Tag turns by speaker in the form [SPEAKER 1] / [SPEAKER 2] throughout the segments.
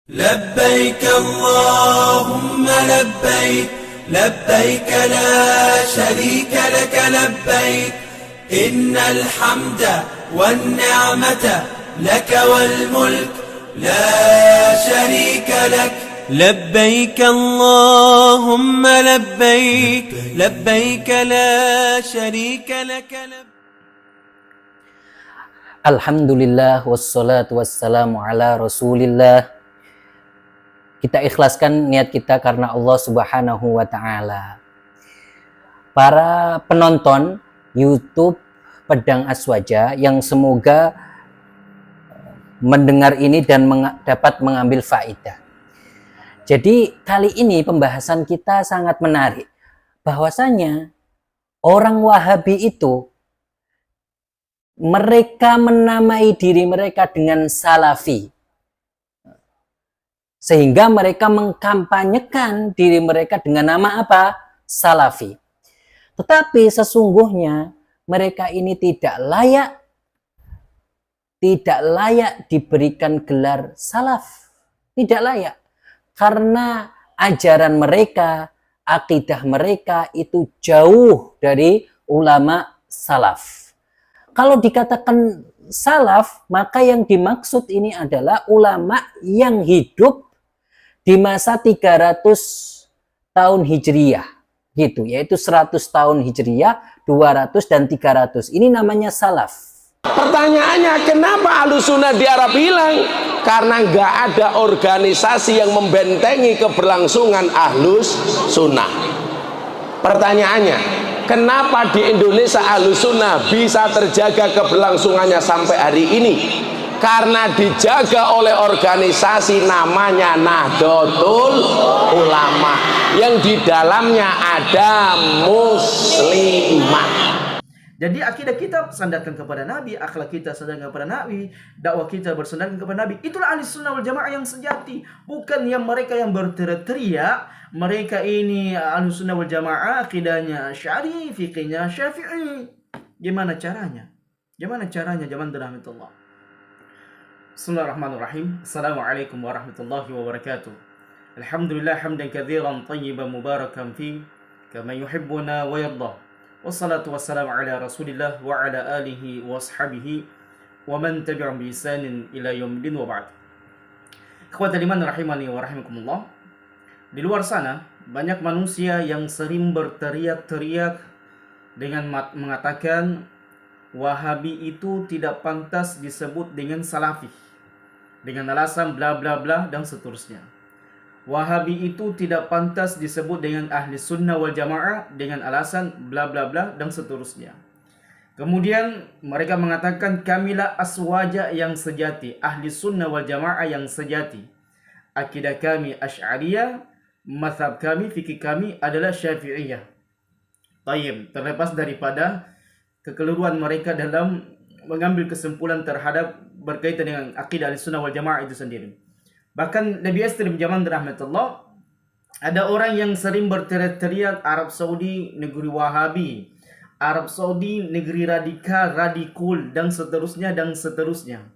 [SPEAKER 1] لبيك اللهم لبيك لبيك لا شريك لك لبيك إن الحمد والنعمة لك والملك لا شريك لك لبيك اللهم لبيك لبيك لا شريك لك
[SPEAKER 2] Alhamdulillah wassalatu wassalamu ala rasulillah. Kita ikhlaskan niat kita karena Allah subhanahu wa ta'ala. Para penonton YouTube Pedang Aswaja yang semoga mendengar ini dan dapat mengambil faidah. Jadi kali ini pembahasan kita sangat menarik. Bahwasanya orang Wahabi itu mereka menamai diri mereka dengan Salafi, sehingga mereka mengkampanyekan diri mereka dengan nama apa? Salafi. Tetapi sesungguhnya mereka ini tidak layak diberikan gelar salaf. Tidak layak. Karena ajaran mereka, akidah mereka itu jauh dari ulama salaf. Kalau dikatakan salaf, maka yang dimaksud ini adalah ulama yang hidup di masa 300 tahun Hijriyah, gitu, yaitu 100 tahun Hijriyah, 200 dan 300. Ini namanya salaf.
[SPEAKER 3] Pertanyaannya, kenapa Ahlussunnah di Arab hilang? Karena nggak ada organisasi yang membentengi keberlangsungan Ahlussunnah. Pertanyaannya, kenapa di Indonesia Ahlussunnah bisa terjaga keberlangsungannya sampai hari ini? Karena dijaga oleh organisasi namanya Nahdlatul Ulama, yang di dalamnya ada muslimah.
[SPEAKER 4] Jadi akidah kita sandarkan kepada Nabi, akhlak kita sandarkan kepada Nabi, dakwah kita bersandarkan kepada Nabi. Itulah Ahlussunnah wal Jamaah yang sejati, bukan yang mereka yang berteriak-teriak. Mereka ini Ahlussunnah wal Jamaah akidahnya Asy'ari, fikihnya Syafi'i. Gimana caranya? Gimana caranya zaman rahmatullah? Bismillahirrahmanirrahim. Assalamualaikum warahmatullahi wabarakatuh. Alhamdulillah hamdan katsiran thayyiban mubarakan fi kama yuhibbuna wa yarda. Wassalatu wassalamu ala Rasulillah wa ala alihi wa ashabihi wa man tabi'ahum bi ihsanin ila yaumil wa ba'd. Ikhwatal iman rahimani wa rahimakumullah. Di luar sana banyak manusia yang sering berteriak-teriak dengan mengatakan Wahabi itu tidak pantas disebut dengan Salafi, dengan alasan bla bla bla dan seterusnya. Wahabi itu tidak pantas disebut dengan Ahli Sunnah wal Jamaah dengan alasan bla bla bla dan seterusnya. Kemudian mereka mengatakan kamilah aswaja yang sejati, Ahli Sunnah wal Jamaah yang sejati. Akidah kami Asy'ariyah, mazhab kami, fikih kami adalah Syafi'iyah. Tayyib, terlepas daripada kekeliruan mereka dalam mengambil kesimpulan terhadap berkaitan dengan akidah Ahlussunnah wal Jamaah itu sendiri. Bahkan lebih ekstrim zaman rahmatullah, ada orang yang sering berteriak-teriak Arab Saudi negeri Wahabi, Arab Saudi negeri radikul dan seterusnya dan seterusnya.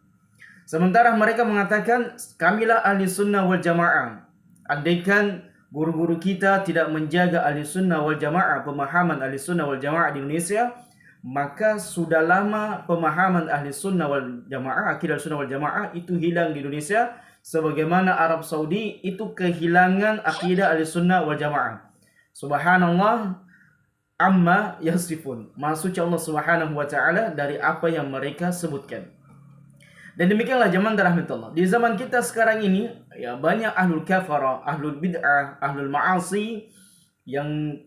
[SPEAKER 4] Sementara mereka mengatakan kamilah Ahlussunnah wal Jamaah. Andaikan guru-guru kita tidak menjaga Ahlussunnah wal Jamaah, pemahaman Ahlussunnah wal Jamaah di Indonesia, maka sudah lama pemahaman Ahlussunnah wal Jamaah, akidah Ahlussunnah wal Jamaah itu hilang di Indonesia, sebagaimana Arab Saudi itu kehilangan akidah Ahlussunnah wal Jamaah. Subhanallah amma yasifun. Maha suci Allah Subhanahu wa taala dari apa yang mereka sebutkan. Dan demikianlah zaman rahmatullah. Di zaman kita sekarang ini ya banyak ahlul kafarah, ahlul bid'ah, ahlul ma'asi yang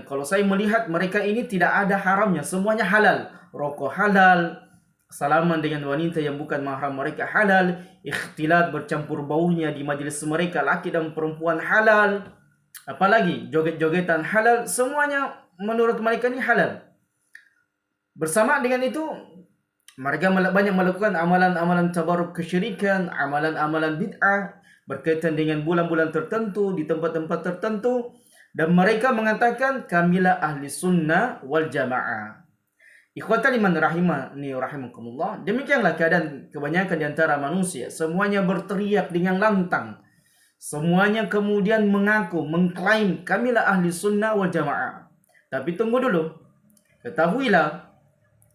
[SPEAKER 4] kalau saya melihat mereka ini tidak ada haramnya, semuanya halal. Rokok halal, salaman dengan wanita yang bukan mahram mereka halal, ikhtilat bercampur baunya di majelis mereka laki dan perempuan halal, apalagi joget-jogetan halal, semuanya menurut mereka ini halal. Bersama dengan itu mereka banyak melakukan amalan-amalan tabarruk kesyirikan, amalan-amalan bid'ah berkaitan dengan bulan-bulan tertentu di tempat-tempat tertentu, dan mereka mengatakan kamilah Ahli Sunnah wal Jamaah. Ikhwatal iman rahimani rahimakumullah. Demikianlah keadaan kebanyakan di antara manusia. Semuanya berteriak dengan lantang. Semuanya kemudian mengaku, mengklaim kamilah ahli sunnah wal jamaah. Tapi tunggu dulu. Ketahuilah,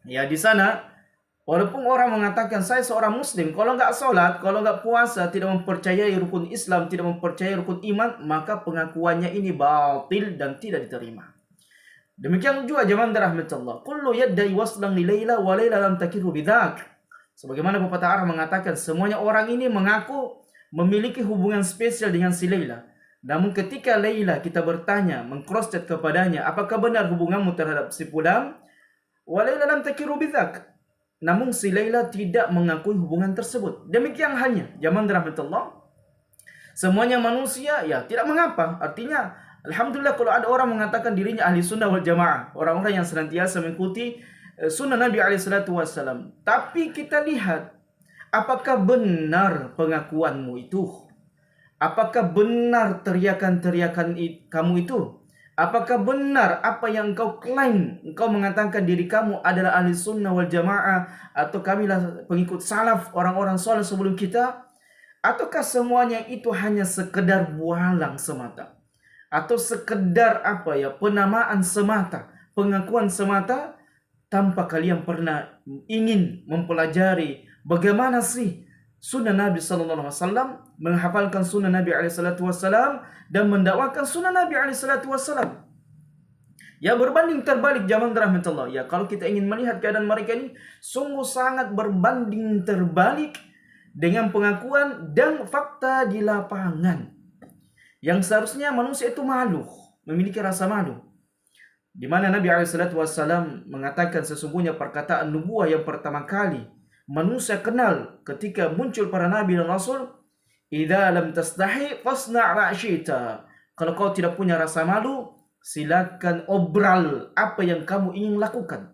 [SPEAKER 4] ya di sana, walaupun orang mengatakan saya seorang muslim, kalau nggak sholat, kalau nggak puasa, tidak mempercayai rukun Islam, tidak mempercayai rukun iman, maka pengakuannya ini batil dan tidak diterima. Demikian juga zaman rahmatullah. Kullu yaddai waslan li Laila wa Laila lam takiru bidzak. Sebagaimana pepatah Arab mengatakan, semuanya orang ini mengaku memiliki hubungan spesial dengan si Laila. Namun ketika Laila kita bertanya, meng-cross-check kepadanya, apakah benar hubunganmu terhadap si fulan? Wa Laila lam takiru bidzak. Namun si Laila tidak mengakui hubungan tersebut. Demikian halnya zaman rahmatullah. Semuanya manusia ya tidak mengapa. Artinya alhamdulillah kalau ada orang mengatakan dirinya ahli sunnah wal jamaah, orang-orang yang senantiasa mengikuti sunnah Nabi SAW. Tapi kita lihat, apakah benar pengakuanmu itu? Apakah benar teriakan-teriakan kamu itu? Apakah benar apa yang engkau klaim? Engkau mengatakan diri kamu adalah ahli sunnah wal jamaah, atau kamilah pengikut salaf, orang-orang soleh sebelum kita? Ataukah semuanya itu hanya sekedar bualang semata? Atau sekedar penamaan semata, pengakuan semata, tanpa kalian pernah ingin mempelajari bagaimana sih sunnah Nabi SAW, menghafalkan sunnah Nabi SAW, dan mendakwakan sunnah Nabi SAW. Ya berbanding terbalik zaman rahmatullah. Ya kalau kita ingin melihat keadaan mereka ini, sungguh sangat berbanding terbalik dengan pengakuan dan fakta di lapangan. Yang seharusnya manusia itu malu, memiliki rasa malu. Di mana Nabi SAW mengatakan sesungguhnya perkataan nubuah yang pertama kali manusia kenal ketika muncul para nabi dan rasul, idza lam tastahi fasna' ma syi'ta. Kalau kau tidak punya rasa malu, silakan obral apa yang kamu ingin lakukan.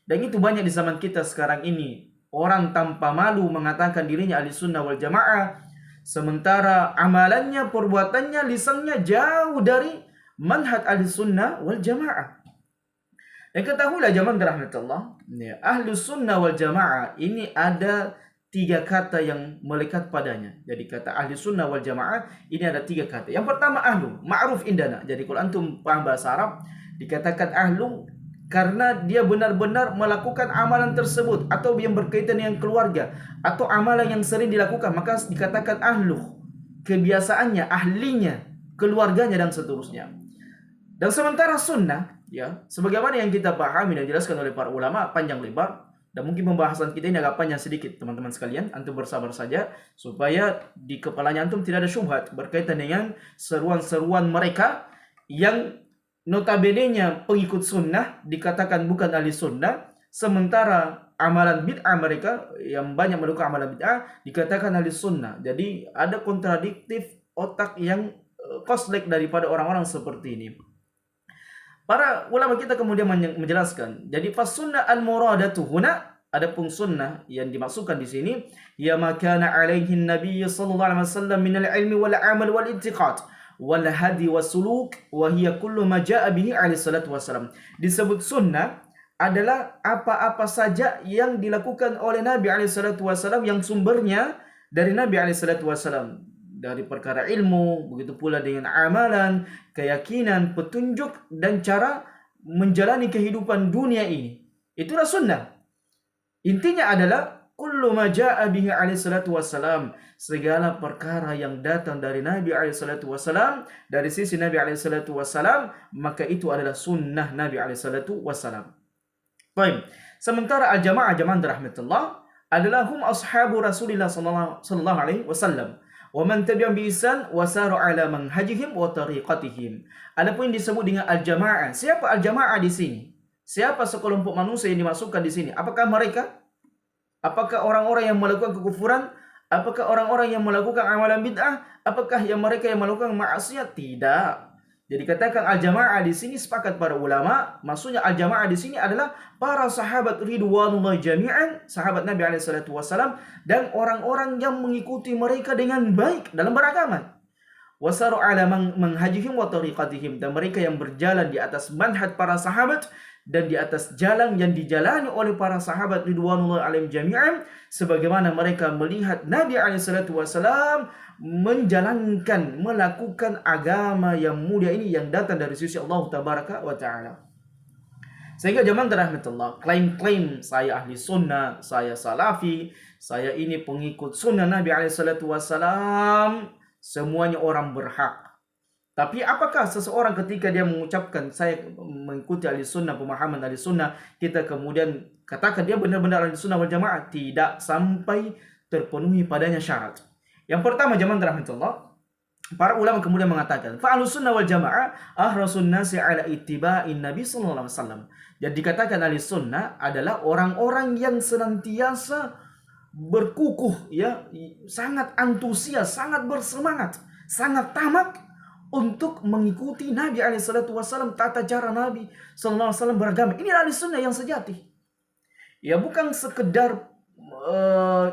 [SPEAKER 4] Dan itu banyak di zaman kita sekarang ini. Orang tanpa malu mengatakan dirinya ahli sunnah wal jamaah, sementara amalannya, perbuatannya, lisannya jauh dari manhaj ahli sunnah wal jamaah. Dan ketahuilah zaman rahmatullah, ahli sunnah wal jamaah ini ada 3 kata yang melekat padanya. Jadi kata ahli sunnah wal jamaah ini ada 3 kata. Yang pertama ahlu, ma'ruf indana. Jadi kalau antum paham bahasa Arab, dikatakan ahlu karena dia benar-benar melakukan amalan tersebut, atau yang berkaitan dengan keluarga, atau amalan yang sering dilakukan, maka dikatakan ahlu. Kebiasaannya, ahlinya, keluarganya, dan seterusnya. Dan sementara sunnah, ya, sebagaimana yang kita pahami dan dijelaskan oleh para ulama panjang lebar, dan mungkin pembahasan kita ini agak panjang sedikit teman-teman sekalian, antum bersabar saja supaya di kepalanya antum tidak ada syubhat berkaitan dengan seruan-seruan mereka yang notabene-nya pengikut sunnah dikatakan bukan ahli sunnah, sementara amalan bid'ah mereka yang banyak melakukan amalan bid'ah dikatakan ahli sunnah. Jadi ada kontradiktif otak yang koslek daripada orang-orang seperti ini. Para ulama kita kemudian menjelaskan, jadi fasunnah al-muradatu huna, adapun sunnah yang dimaksudkan di sini, ya makana alaihi nabi sallallahu alaihi wasallam min al-ilmi wal amal wal i'tiqad wal hadi wasuluk wa hiya kullu ma jaa bihi alaihi salatu wasallam. Disebut sunnah adalah apa-apa saja yang dilakukan oleh Nabi alaihi salatu wasallam yang sumbernya dari Nabi alaihi salatu wasallam, dari perkara ilmu, begitu pula dengan amalan, keyakinan, petunjuk, dan cara menjalani kehidupan dunia ini. Itulah sunnah. Intinya adalah kullu ma jaa bihi alaihi salatu wassalam, segala perkara yang datang dari Nabi alaihi salatu wassalam, dari sisi Nabi alaihi salatu wassalam, maka itu adalah sunnah Nabi alaihi salatu wassalam. Baik. Sementara al-jamaah jamaah rahmatullah adalah hum ashabu Rasulillah sallallahu alaihi wasallam wa man tabi'ahum bi ihsan wa saru ala manhajihim wa tariqatihim. Adapun yang disebut dengan al-jamaah, siapa al-jamaah di sini? Siapa sekelompok manusia yang dimasukkan di sini? Apakah mereka? Apakah orang-orang yang melakukan kekufuran? Apakah orang-orang yang melakukan amalan bid'ah? Apakah yang mereka yang melakukan maksiat? Tidak. Jadi katakan al-jamaah di sini sepakat para ulama, maksudnya al-jamaah di sini adalah para sahabat ridwanullah jami'an, sahabat Nabi alaihi salatu wasallam, dan orang-orang yang mengikuti mereka dengan baik dalam beragama. wasaru ala manhajihim wa tariqatihim, dan mereka yang berjalan di atas manhaj para sahabat dan di atas jalan yang dijalani oleh para sahabat ridwanullah alaihim jami'an, sebagaimana mereka melihat Nabi SAW menjalankan, melakukan agama yang mulia ini yang datang dari sisi Allah tabaraka wa ta'ala. Sehingga jemaah rahmatullah, klaim-klaim saya ahli sunnah, saya salafi, saya ini pengikut sunnah Nabi SAW, semuanya orang berhak. Tapi apakah seseorang ketika dia mengucapkan saya mengikuti ahli sunnah, pemahaman ahli sunnah, kita kemudian katakan dia benar-benar ahli sunnah wal jamaah? Tidak sampai terpenuhi padanya syarat. Yang pertama jemaah rahmatullah, para ulama kemudian mengatakan fa ahli sunnah wal jamaah ahrasun nasi ala ittiba'in nabi sallallahu alaihi wasallam. Jadi dikatakan ahli sunnah adalah orang-orang yang senantiasa berkukuh, ya, sangat antusias, sangat bersemangat, sangat tamak untuk mengikuti Nabi SAW, tata cara Nabi SAW beragama. Ini ahli sunnah yang sejati. Ya, bukan sekedar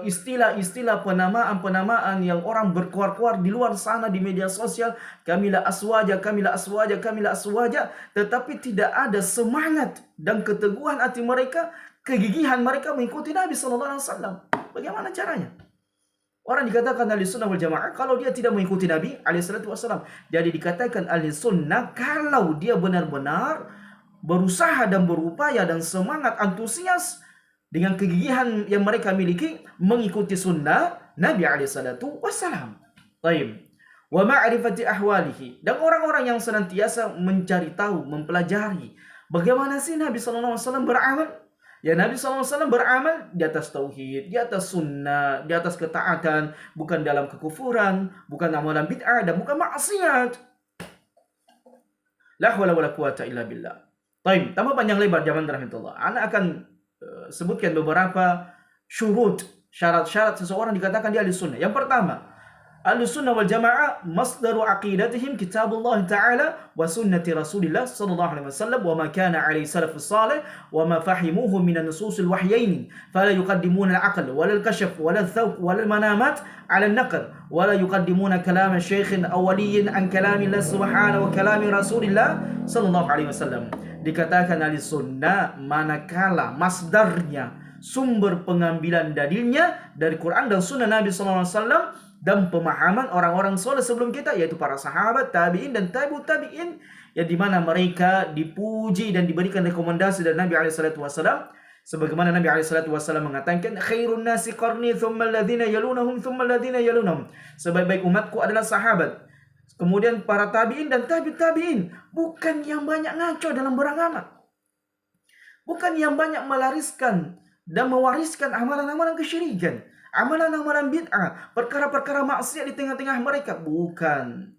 [SPEAKER 4] istilah-istilah penamaan yang orang berkuar-kuar di luar sana di media sosial, kamilah aswaja, kamilah aswaja, kamilah aswaja, tetapi tidak ada semangat dan keteguhan hati mereka, kegigihan mereka mengikuti Nabi SAW. Bagaimana caranya? Orang dikatakan ahli sunnah wal jamaah kalau dia tidak mengikuti Nabi SAW. Jadi dikatakan ahli sunnah kalau dia benar-benar berusaha dan berupaya dan semangat antusias dengan kegigihan yang mereka miliki mengikuti sunnah Nabi SAW. Baik. Wa ma'rifati ahwalihi, dan orang-orang yang senantiasa mencari tahu, mempelajari bagaimana sih Nabi SAW beramal. Ya, Nabi SAW beramal di atas tauhid, di atas sunnah, di atas ketaatan, bukan dalam kekufuran, bukan amalan bid'ah, dan bukan maksiat. La hawla wala quwata illa billah. Baik, tambah panjang lebar zaman rahmatullah. Ana akan sebutkan beberapa syarat-syarat seseorang dikatakan dia ahli sunnah. Yang pertama, ahli sunnah wal jamaah masdaru aqidatihim kitabullah ta'ala wa sunnati rasulillah sallallahu alaihi wasallam wa ma kana alaihi salafus salih wa ma fahimuhu min an-nusus al-wahyain fala yuqaddimuna al-aql wala al-kashf wala al-thawq wala al-manamat ala an-naql wala yuqaddimuna kalam shaykhin aw waliyyin an kalamillah subhanahu wa kalami rasulillah sallallahu alaihi wasallam. Dikatakan ahli sunnah manakala masdarnya, sumber pengambilan dalilnya dari Quran dan sunnah Nabi sallallahu alaihi wasallam dan pemahaman orang-orang soleh sebelum kita, yaitu para sahabat, tabi'in dan tabi'ut tabi'in, yang dimana mereka dipuji dan diberikan rekomendasi dari Nabi SAW, sebagaimana Nabi SAW mengatakan khairun nasi qarni thumma alladhina yalunahum thumma alladhina yalunahum, sebaik-baik umatku adalah sahabat, kemudian para tabi'in dan tabi'ut tabi'in. Bukan yang banyak ngaco dalam beragama, bukan yang banyak melariskan dan mewariskan amalan-amalan kesyirikan, amalan-amalan bid'ah, perkara-perkara maksiat di tengah-tengah mereka. Bukan.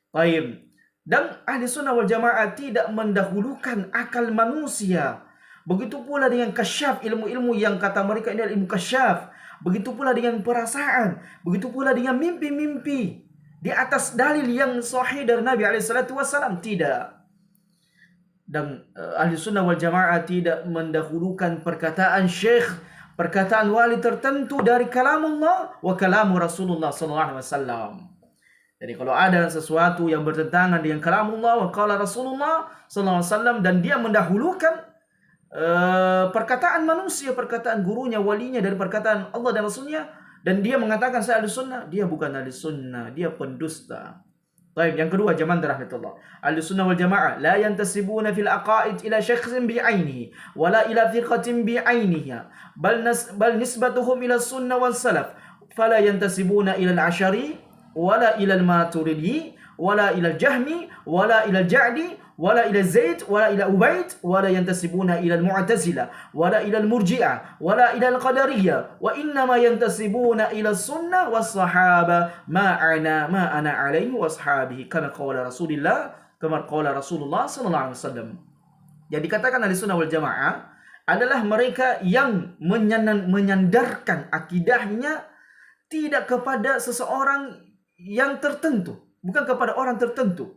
[SPEAKER 4] Baik. Dan ahli sunnah wal jamaah tidak mendahulukan akal manusia. Begitu pula dengan kasyaf, ilmu-ilmu yang kata mereka ini adalah ilmu kasyaf. Begitu pula dengan perasaan. Begitu pula dengan mimpi-mimpi. Di atas dalil yang sahih dari Nabi SAW. Tidak. Dan ahli sunnah wal jamaah tidak mendahulukan perkataan syekh, perkataan wali tertentu dari kalamullah wa kalamu Rasulullah sallallahu alaihi wasallam. Jadi kalau ada sesuatu yang bertentangan dengan kalamullah wa qala Rasulullah sallallahu alaihi wasallam dan dia mendahulukan perkataan manusia, perkataan gurunya, walinya dari perkataan Allah dan Rasulnya, dan dia mengatakan saya ahli sunnah, dia bukan ahli sunnah, dia pendusta. Baik, yang kedua jamaah rahmatullah. Ahli sunnah wal jamaah la yantasibuna fil aqaid ila syakhsin bi'ainihi wala ila firqatin bi'ainiha bal nisbatuhum ila sunnah wal salaf fala yantasibuna ila al-ashari wala ila al-maturidi wala ila al-jahmi wala ila al-ja'di wala ila Zaid wala ila Ubaid wala yantasibuna ila al-mu'tazila wala ila al-murji'ah wala ila al-qadariyah wa innama yantasibuna ila sunnah was sahaba ma ana alaihi washabihi kama qala Rasulullah sallallahu alaihi wasallam. Jadi katakan ahli sunnah wal jamaah adalah mereka yang menyandarkan akidahnya tidak kepada seseorang yang tertentu, bukan kepada orang tertentu,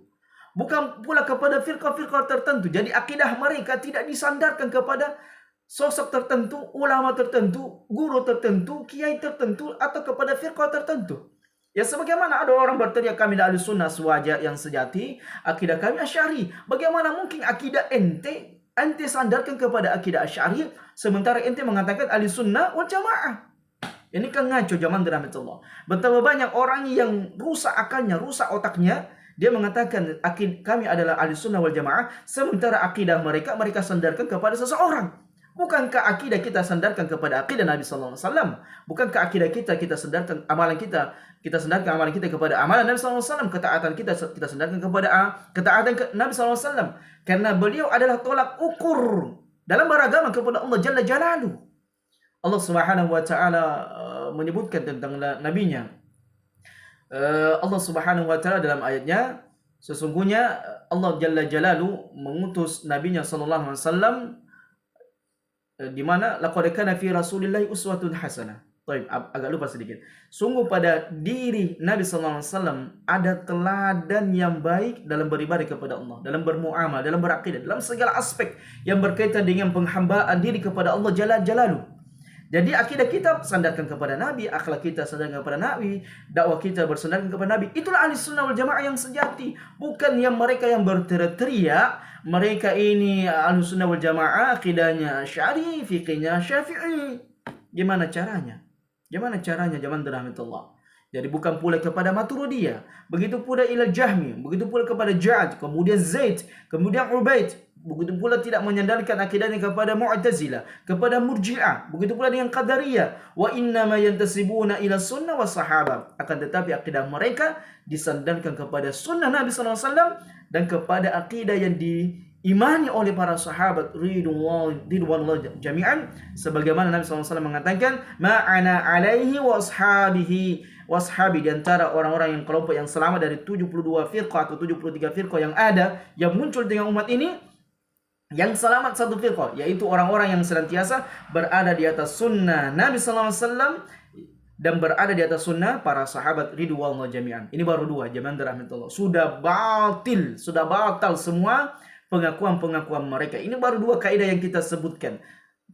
[SPEAKER 4] bukan pula kepada firqah-firqah tertentu. Jadi akidah mereka tidak disandarkan kepada sosok tertentu, ulama tertentu, guru tertentu, kiai tertentu, atau kepada firqah tertentu. Ya sebagaimana ada orang berteriak kami ahli sunnah yang sejati, akidah kami Asy'ari. Bagaimana mungkin akidah ente sandarkan kepada akidah Asy'ari, sementara ente mengatakan ahli sunnah wal jamaah. Ini kan ngaco zaman dirahmatullah. Betapa banyak orang yang rusak akalnya, rusak otaknya. Dia mengatakan kami adalah ahli sunnah wal jamaah, sementara akidah mereka sandarkan kepada seseorang. Bukankah akidah kita sandarkan kepada akidah Nabi sallallahu alaihi wasallam? Bukankah akidah kita sandarkan amalan kita sandarkan amalan kita kepada amalan Nabi sallallahu alaihi wasallam? Ketaatan kita sandarkan kepada ketaatan Nabi sallallahu alaihi wasallam. Karena beliau adalah tolak ukur dalam beragama kepada Allah Jalla Jalaluhu. Allah Subhanahu wa taala menyebutkan tentang nabinya. Allah Subhanahu wa taala dalam ayatnya, sesungguhnya Allah Jalla Jalaluhu mengutus nabinya sallallahu alaihi wasallam di mana laqad kana fi rasulillahi uswatun hasanah. Baik, agak lupa sedikit. Sungguh pada diri Nabi sallallahu alaihi wasallam ada teladan yang baik dalam beribadah kepada Allah, dalam bermuamalah, dalam berakidah, dalam segala aspek yang berkaitan dengan penghambaan diri kepada Allah Jalla Jalaluhu. Jadi akidah kita sandarkan kepada Nabi, akhlak kita sandarkan kepada Nabi, dakwah kita bersandarkan kepada Nabi. Itulah ahli sunnah wal jamaah yang sejati. Bukan yang mereka yang berteriak, mereka ini ahli sunnah wal jamaah, akidahnya Asy'ari, fikihnya Syafi'i. Gimana caranya? Gimana caranya zaman dirahmatullah? Jadi bukan pula kepada Maturidiyah, begitu pula ila Jahmi, begitu pula kepada Ja'ad, kemudian Zaid, kemudian Ubaid. Begitu pula tidak menyandarkan akidahnya kepada Mu'tazilah, kepada Murji'ah, begitu pula dengan Qadariyah. Wa innama yantasibuna ila sunnah wa sahabah. Akan tetapi akidah mereka disandarkan kepada sunnah Nabi sallallahu alaihi wasallam dan kepada akidah yang diimani oleh para sahabat ridwanullah jami'an, sebagaimana Nabi sallallahu alaihi wasallam mengatakan, ma'ana alaihi wa ashabi, di antara orang-orang yang kelompok yang selamat dari 72 firqah atau 73 firqah yang ada yang muncul dengan umat ini, yang selamat satu firqah, yaitu orang-orang yang senantiasa berada di atas sunnah Nabi sallallahu alaihi wasallam dan berada di atas sunnah para sahabat ridwanullah jami'an. Ini baru dua, zaman dirahmatullah. Sudah batal semua pengakuan mereka. Ini baru dua kaidah yang kita sebutkan.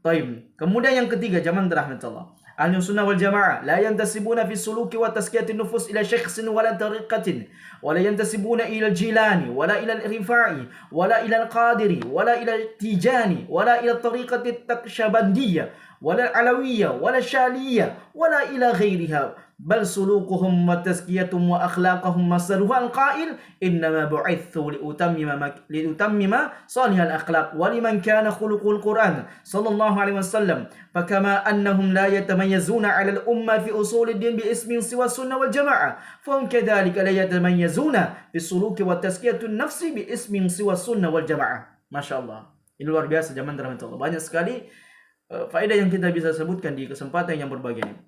[SPEAKER 4] Taib. Kemudian yang ketiga, zaman dirahmatullah. Ahli sunnah wal jamaah la yantasibuna fi suluki wa tazkiyatin nufus ila syakhsin wala tariqatin wala yantasibuna ila al-Jilani wala ila al-Rifa'i wala ila al-Qadiri wala ila al-Tijani wala ila tariqati at-Taqsyabandiyah wala al-Alawiyah wala Syaliyah wala ila ghairiha bal sulukuhum wa tazkiyatuhum wa akhlaqahum masaluha al-qail innama bu'ithu liutammima salihal akhlaq wa liman kana khuluqul Qur'an sallallahu alaihi wasallam fakama annahum la yatamayyazuna 'ala al-umma fi usul ad-din bi ismin siwa sunnah wal jamaah fahum kadzalika la yatamayyazuna fi suluki wa tazkiyatun nafsi bi ismin siwa sunnah wal jamaah. Masyaallah, ini luar biasa zaman rahmatullah. Banyak sekali faedah yang kita bisa sebutkan di kesempatan yang berbahagia ini.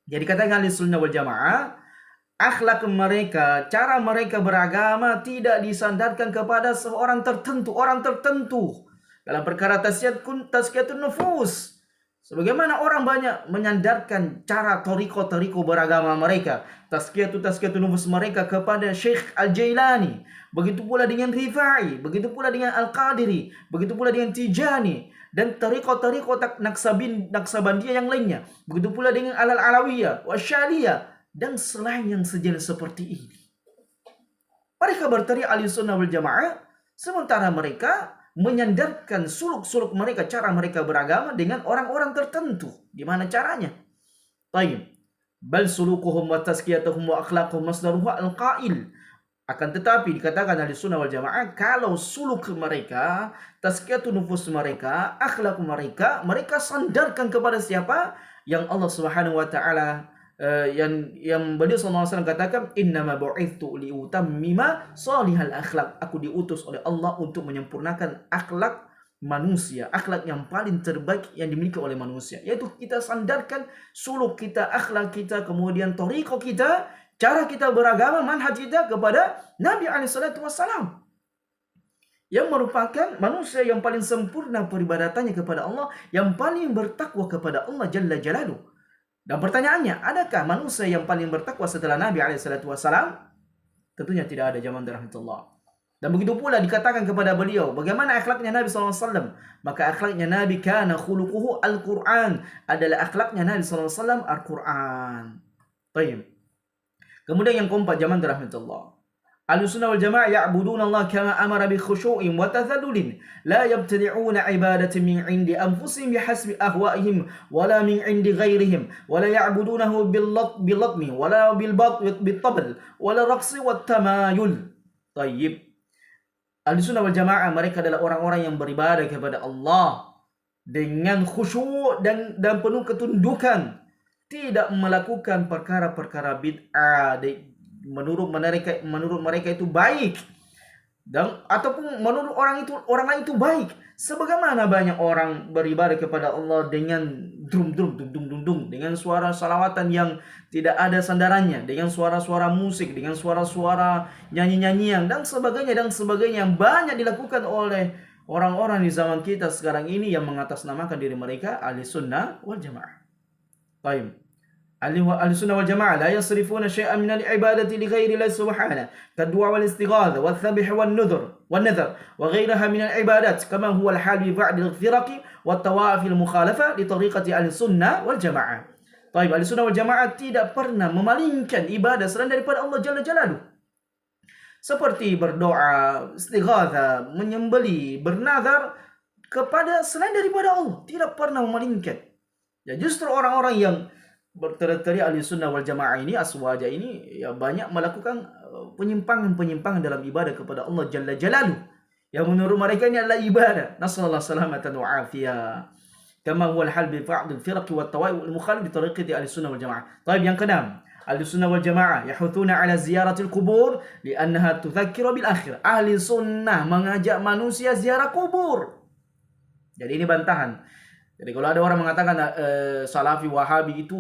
[SPEAKER 4] Jadi katakan ahli sunnah wal jamaah, akhlak mereka, cara mereka beragama tidak disandarkan kepada seorang tertentu, orang tertentu dalam perkara tazkiyatun nufus. Sebagaimana orang banyak menyandarkan cara toriko beragama mereka, tazkiyatun nufus mereka kepada Syekh Al-Jailani, begitu pula dengan Rifa'i, begitu pula dengan Al-Qadiri, begitu pula dengan Tijani, dan tariko Naksabandiyah yang lainnya, begitu pula dengan Al-Alawiyah, Wasyaliyah, dan selain yang sejenis seperti ini. Mereka berteriak ahli sunnah wal jamaah, sementara mereka menyandarkan suluk-suluk mereka, cara mereka beragama dengan orang-orang tertentu. Gimana caranya? Tayyib. Bal sulukuhum wa tazkiyatuhum wa akhlaquhum masdaruha al-qail. Akan tetapi dikatakan ahli sunnah wal jamaah, kalau suluk mereka, tazkiyatun nufus mereka, akhlak mereka sandarkan kepada siapa? Yang Allah Subhanahu wa taala yang beliau sallallahu alaihi wasallam katakan, innama bu'ithu liutammima salihal akhlak. Aku diutus oleh Allah untuk menyempurnakan akhlak manusia, akhlak yang paling terbaik yang dimiliki oleh manusia, yaitu kita sandarkan suluk kita, akhlak kita, kemudian thariqah kita, cara kita beragama, manhaj kita kepada Nabi alaihi salatu wasallam, yang merupakan manusia yang paling sempurna peribadatannya kepada Allah, yang paling bertakwa kepada Allah Jalla Jalaluhu. Dan pertanyaannya, adakah manusia yang paling bertakwa setelah Nabi SAW? Tentunya tidak ada, zaman rahmatullah. Dan begitu pula dikatakan kepada beliau, bagaimana akhlaknya Nabi SAW? Maka akhlaknya Nabi kana khuluquhu al-Quran. Adalah akhlaknya Nabi SAW Al-Quran. Baik. Kemudian yang keempat, jamaah rahmatullah. Ahlussunnah wal jamaah ya'buduna Allah kama amara bi khushu'in wa tadhallulin la yabtadi'una ibadatan min 'indi anfusihim bihasbi ahwa'ihim wala min 'indi ghairihim wala ya'budunahu bil latmi wala bil tabl wala raqsi wat tamayul. Tayyib. Ahlussunnah wal jamaah mereka adalah orang-orang yang beribadah kepada Allah dengan khusyuk dan penuh ketundukan, tidak melakukan perkara-perkara bid'ah menurut mereka itu baik, dan ataupun menurut orang lain itu baik. Sebagaimana banyak orang beribadah kepada Allah dengan drum dengan suara salawatan yang tidak ada sandarannya, dengan suara-suara musik, dengan suara-suara nyanyi-nyanyian dan sebagainya yang banyak dilakukan oleh orang-orang di zaman kita sekarang ini yang mengatasnamakan diri mereka ahli sunnah wal jamaah. Baik. Ahli sunnah wal jamaah la yasrifuna syai'an min al-ibadati li ghairi Allah subhanahu kadua wal istighatha wal dhabh wal nadhr wa ghairaha min al-ibadat kama huwa al-hal bi ba'd al-firaq wa tawaf al-mukhalafa li tariqati ahli sunnah wal jamaah. Baik, ahli sunnah wal jamaah tidak pernah memalingkan ibadah selain daripada Allah jalla jalaluhu. Seperti berdoa, istighatha, menyembelih, bernazar kepada selain daripada Allah, tidak pernah memalingkan. Ya, justru orang-orang yang berteriak ahli sunnah wal jamaah ini, aswaja ini, ya banyak melakukan penyimpangan dalam ibadah kepada Allah jalla jalaluhu yang menurut mereka ini adalah ibadah. Nasallallahu salamatan wa afiyah. Kama huwa al-hal bi ba'd al-firaq wa at-tawa'i wal mukhalif bi tariqati ahli sunnah wal jamaah. Baik, yang keenam, ahli sunnah wal jamaah yahuthuna ala ziyaratil qubur li'annaha tudzakiru bil akhirah. Ahli sunnah mengajak manusia ziarah kubur. Jadi ini bantahan. Jadi kalau ada orang mengatakan Salafi Wahabi itu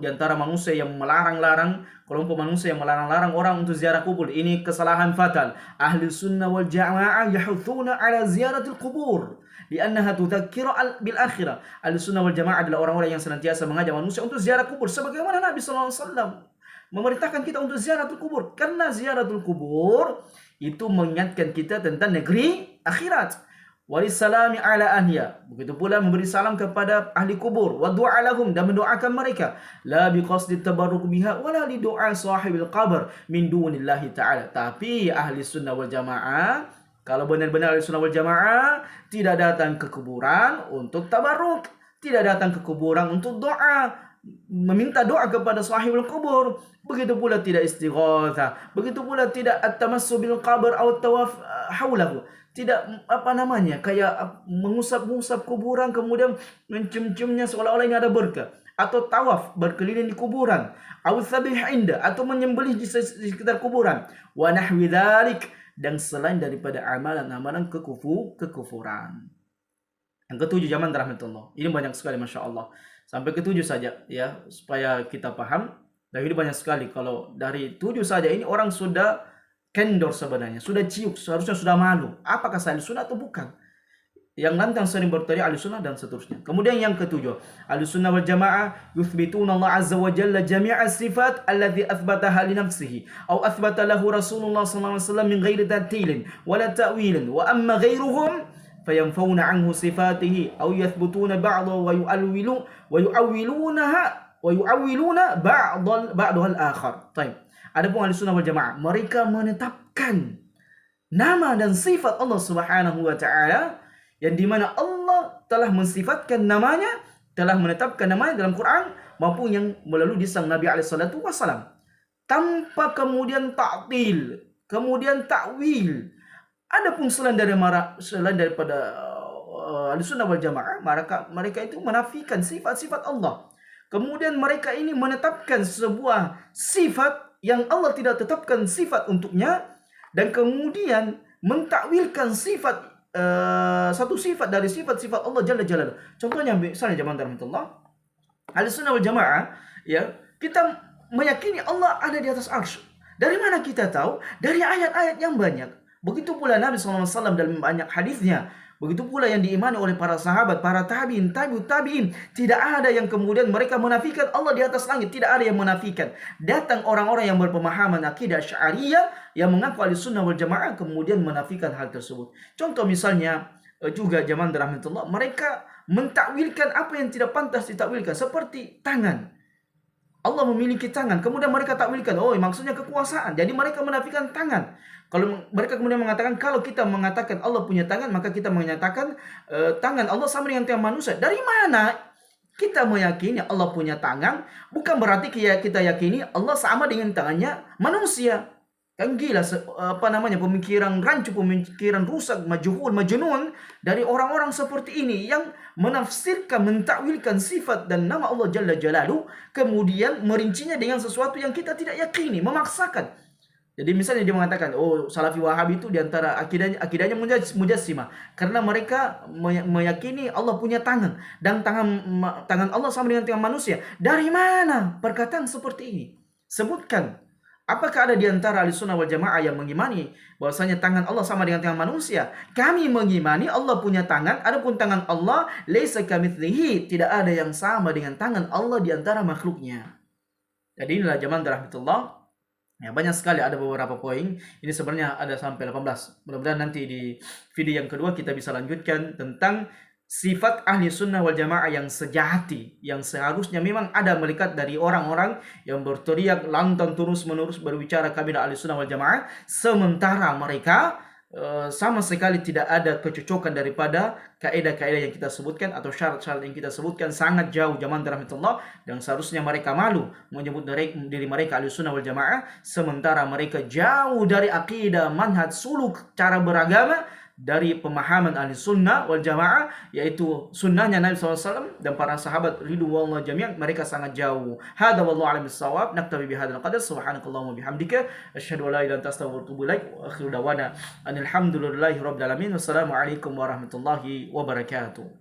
[SPEAKER 4] di antara manusia yang melarang-larang, kelompok manusia yang melarang-larang orang untuk ziarah kubur, ini kesalahan fatal. Ahli sunnah wal jamaah yahuthuna ala ziyaratil kubur li'annaha tudzakiru bil akhirah. Ahli sunnah wal jamaah adalah orang-orang yang senantiasa mengajak manusia untuk ziarah kubur, sebagaimana Nabi sallallahu alaihi wasallam memerintahkan kita untuk ziaratul kubur, karena ziaratul kubur itu mengingatkan kita tentang negeri akhirat. Walisalami ala ahliya, begitu pula memberi salam kepada ahli kubur, wa du'a lahum, dan mendoakan mereka, la biqasdi tabarruk biha wala li du'a sahibil qabr min dunillahi ta'ala. Tapi ahli sunnah wal jamaah, kalau benar-benar ahli sunnah wal jamaah, tidak datang ke kuburan untuk tabarruk, tidak datang ke kuburan untuk doa, meminta doa kepada sahibul kubur, begitu pula tidak istighatsah, begitu pula tidak at-tamassu bil qabr atau tawaf haulahu, tidak kayak mengusap-ngusap kuburan kemudian mencium-ciumnya seolah-olah ini ada berkah, atau tawaf berkeliling di kuburan, atau dzabih inda, atau menyembelih di sekitar kuburan, wa nahwi dzalik, dan selain daripada amalan-amalan kekufuran. Yang ketujuh, jamaah rahmatullah, ini banyak sekali masya Allah, sampai ketujuh saja ya supaya kita paham. Dan ini banyak sekali, kalau dari 7 saja ini orang sudah kendor sebenarnya, sudah ciuk, seharusnya sudah malu. Apakah saya ahli sunnah atau bukan? Yang lantang sering berteriak ahli sunnah dan seterusnya. Kemudian yang ketujuh, ahli sunnah wal jamaah yuthbituna Allah azza wa jalla jami'a sifat allati athbataha li nafsihi aw athbata lahu Rasulullah sallallahu alaihi wasallam min ghairi ta'tilin wala ta'wilin, wa amma ghairuhum fayanfawna anhu sifatihi aw yathbutuna ba'dahu wa yu'awwiluna ba'dahu al-akhar. Baik. Adapun ahli sunnah wal jamaah, mereka menetapkan nama dan sifat Allah subhanahu wa ta'ala, yang dimana Allah telah mensifatkan namanya, telah menetapkan namanya dalam Quran maupun yang melalui lisan Nabi alaihissalatu wassalam, tanpa kemudian ta'til, kemudian ta'wil. Adapun selain daripada ahli sunnah wal jamaah, mereka itu menafikan sifat-sifat Allah. Kemudian mereka ini menetapkan sebuah sifat yang Allah tidak tetapkan sifat untuknya, dan kemudian mentakwilkan satu sifat dari sifat-sifat Allah jalla jalaluhu. Contohnya misalnya jamaah rahmatullah, ahli sunnah wal jamaah, ya, kita meyakini Allah ada di atas arsy. Dari mana kita tahu? Dari ayat-ayat yang banyak. Begitu pula Nabi SAW dalam banyak hadisnya. Begitu pula yang diimani oleh para sahabat, para tabi'in, tabi'ut tabi'in. Tidak ada yang kemudian mereka menafikan Allah di atas langit. Tidak ada yang menafikan. Datang orang-orang yang berpemahaman akidah Asy'ariyah yang mengaku ahli sunnah wal jamaah kemudian menafikan hal tersebut. Contoh misalnya juga jamaah rahmatullah, mereka mentakwilkan apa yang tidak pantas ditakwilkan, seperti tangan. Allah memiliki tangan, kemudian mereka takwilkan, oh maksudnya kekuasaan. Jadi mereka menafikan tangan. Kalau mereka kemudian mengatakan, kalau kita mengatakan Allah punya tangan, maka kita menyatakan tangan Allah sama dengan tangan manusia. Dari mana kita meyakini Allah punya tangan? Bukan berarti kita yakini Allah sama dengan tangannya manusia. Kan gila, pemikiran rancu, pemikiran rusak, majhul, majnun dari orang-orang seperti ini yang menafsirkan, mentakwilkan sifat dan nama Allah Jalla Jalaluhu, kemudian merincinya dengan sesuatu yang kita tidak yakini, memaksakan. Jadi misalnya dia mengatakan, oh Salafi Wahabi itu diantara akidahnya Mujassimah, karena mereka meyakini Allah punya tangan dan tangan Allah sama dengan tangan manusia. Dari mana perkataan seperti ini? Sebutkan. Apakah ada di antara Ahlussunnah wal Jamaah yang mengimani bahwasanya tangan Allah sama dengan tangan manusia? Kami mengimani Allah punya tangan, adapun tangan Allah laisa kamitslihi, tidak ada yang sama dengan tangan Allah di antara makhluknya. Jadi inilah jamaah rahmatullah. Ya, banyak sekali, ada beberapa poin. Ini sebenarnya ada sampai 18. Mudah-mudahan nanti di video yang kedua kita bisa lanjutkan tentang sifat ahli sunnah wal jamaah yang sejati, yang seharusnya memang ada melekat dari orang-orang yang berteriak lantang terus-menerus berbicara kami ahli sunnah wal jamaah, sementara mereka sama sekali tidak ada kecocokan daripada kaidah-kaidah yang kita sebutkan atau syarat-syarat yang kita sebutkan, sangat jauh jamaah rahmatullah, dan seharusnya mereka malu menyebut diri mereka ahli sunnah wal jamaah, sementara mereka jauh dari akidah, manhaj, suluk, cara beragama dari pemahaman ahli sunnah wal jamaah, yaitu sunnahnya Nabi SAW dan para sahabat ridwanullah jami'an, mereka sangat jauh. Hadza wallahu a'lam bissawab. Naktabi bihadzal qadar. Subhanakallahumma bihamdika asyhadu an la ilaha illa anta astaghfiruka wa atubu ilaik. Wa akhiru da'wana alhamdulillahi rabbil alamin. Wassalamu alaikum warahmatullahi wabarakatuh.